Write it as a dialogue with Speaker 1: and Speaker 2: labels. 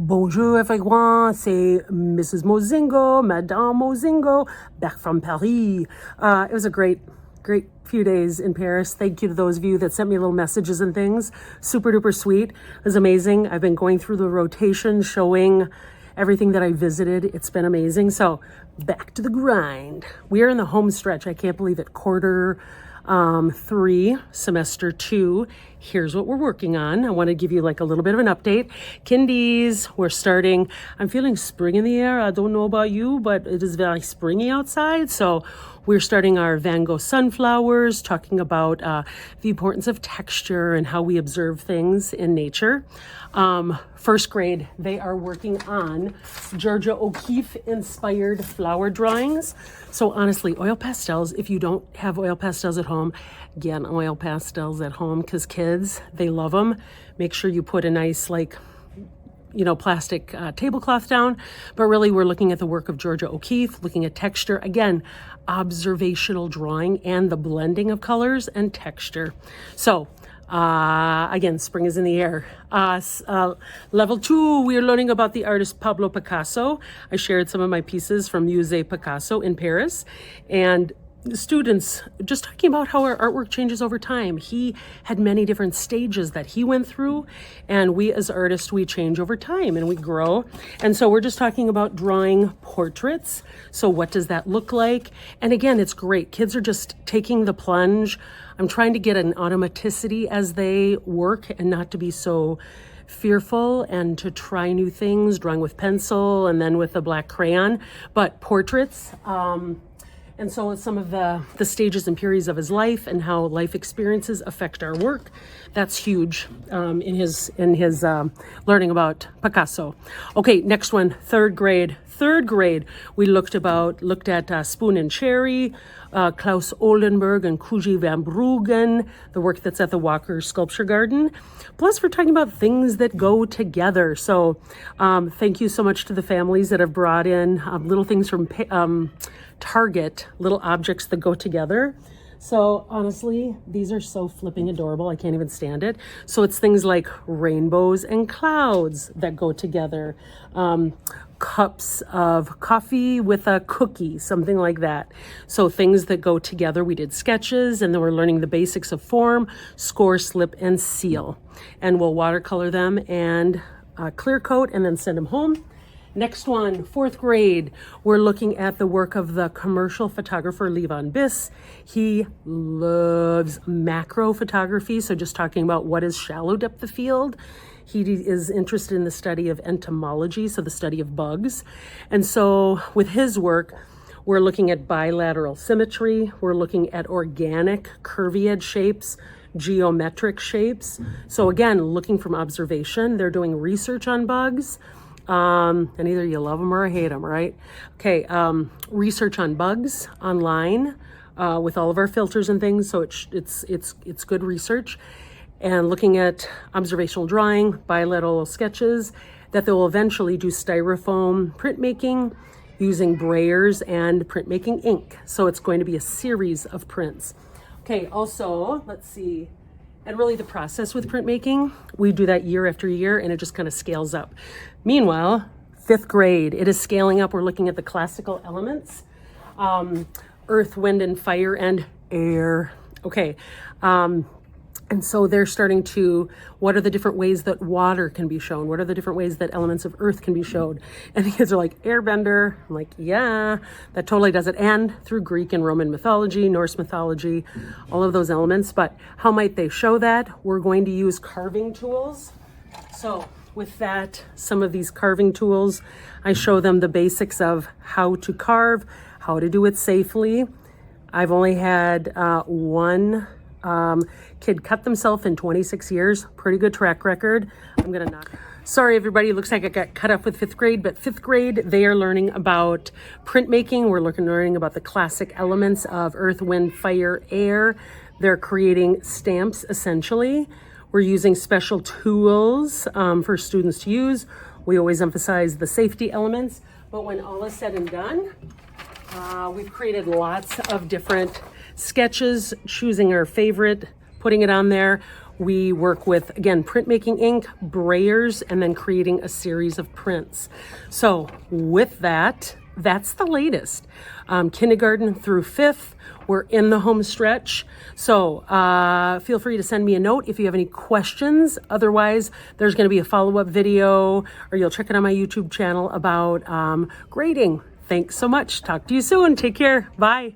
Speaker 1: Bonjour everyone, c'est Mrs. Mozingo, Madame Mozingo, back from Paris. It was a great few days in Paris. Thank you to those of you that sent me little messages and things. Super duper sweet. It was amazing. I've been going through the rotation, showing everything that I visited. It's been amazing. So back to the grind. We are in the home stretch. I can't believe it. Quarter 3, semester 2. Here's what we're working on. I want to give you like a little bit of an update. Kindies, we're starting. I'm feeling spring in the air. I don't know about you, but it is very springy outside. So we're starting our Van Gogh sunflowers, talking about the importance of texture and how we observe things in nature. First grade, they are working on Georgia O'Keeffe inspired flower drawings. So honestly, oil pastels, if you don't have oil pastels at home, get oil pastels at home because kids, they love them. Make sure you put a nice plastic tablecloth down. But really, we're looking at the work of Georgia O'Keeffe, looking at texture. Again, observational drawing and the blending of colors and texture. So again, spring is in the air. Level 2, we are learning about the artist Pablo Picasso. I shared some of my pieces from Musée Picasso in Paris. And the students just talking about how our artwork changes over time. He had many different stages that he went through, and we as artists, we change over time and we grow. And so we're just talking about drawing portraits. So what does that look like? And again, it's great. Kids are just taking the plunge. I'm trying to get an automaticity as they work and not to be so fearful and to try new things, drawing with pencil and then with a black crayon, but portraits. And so some of the stages and periods of his life and how life experiences affect our work. That's huge in his learning about Picasso. Okay, next one, third grade. Third grade, we looked at Spoon and Cherry, Klaus Oldenburg and Kuji van Bruggen, the work that's at the Walker Sculpture Garden. Plus, we're talking about things that go together. So thank you so much to the families that have brought in little things from Target, little objects that go together. So honestly, these are so flipping adorable. I can't even stand it. So it's things like rainbows and clouds that go together. Cups of coffee with a cookie, something like that. So things that go together. We did sketches, and then we're learning the basics of form, score, slip, and seal. And we'll watercolor them and clear coat and then send them home. Next one, fourth grade, we're looking at the work of the commercial photographer Levon Biss. He loves macro photography, so just talking about what is shallow depth of field. He is interested in the study of entomology, so the study of bugs. And so with his work, we're looking at bilateral symmetry. We're looking at organic curvy edge shapes, geometric shapes. So again, looking from observation. They're doing research on bugs. And either you love them or hate them, right? Okay, research on bugs online with all of our filters and things. So it's good research. And looking at observational drawing, bilateral sketches, that they will eventually do styrofoam printmaking using brayers and printmaking ink. So it's going to be a series of prints. Okay, also, let's see. And really the process with printmaking, we do that year after year and it just kind of scales up. Meanwhile, fifth grade, it is scaling up. We're looking at the classical elements, earth, wind, and fire, and air. Okay. And so they're starting to, what are the different ways that water can be shown? What are the different ways that elements of earth can be showed? And the kids are like, airbender. I'm like, yeah, that totally does it. And through Greek and Roman mythology, Norse mythology, all of those elements. But how might they show that? We're going to use carving tools. So with that, some of these carving tools, I show them the basics of how to carve, how to do it safely. I've only had one kid cut themselves in 26 years. Pretty good track record. I'm gonna knock. Sorry, everybody. Looks like I got cut up with fifth grade, but fifth grade, they are learning about printmaking. We're learning about the classic elements of earth, wind, fire, air. They're creating stamps, essentially. We're using special tools for students to use. We always emphasize the safety elements, but when all is said and done, we've created lots of different sketches, choosing our favorite, putting it on there. We work with, again, printmaking ink, brayers, and then creating a series of prints. So with that, that's the latest. Kindergarten through 5th, we're in the home stretch. So feel free to send me a note if you have any questions. Otherwise, there's going to be a follow-up video, or you'll check it on my YouTube channel about grading. Thanks so much. Talk to you soon. Take care. Bye.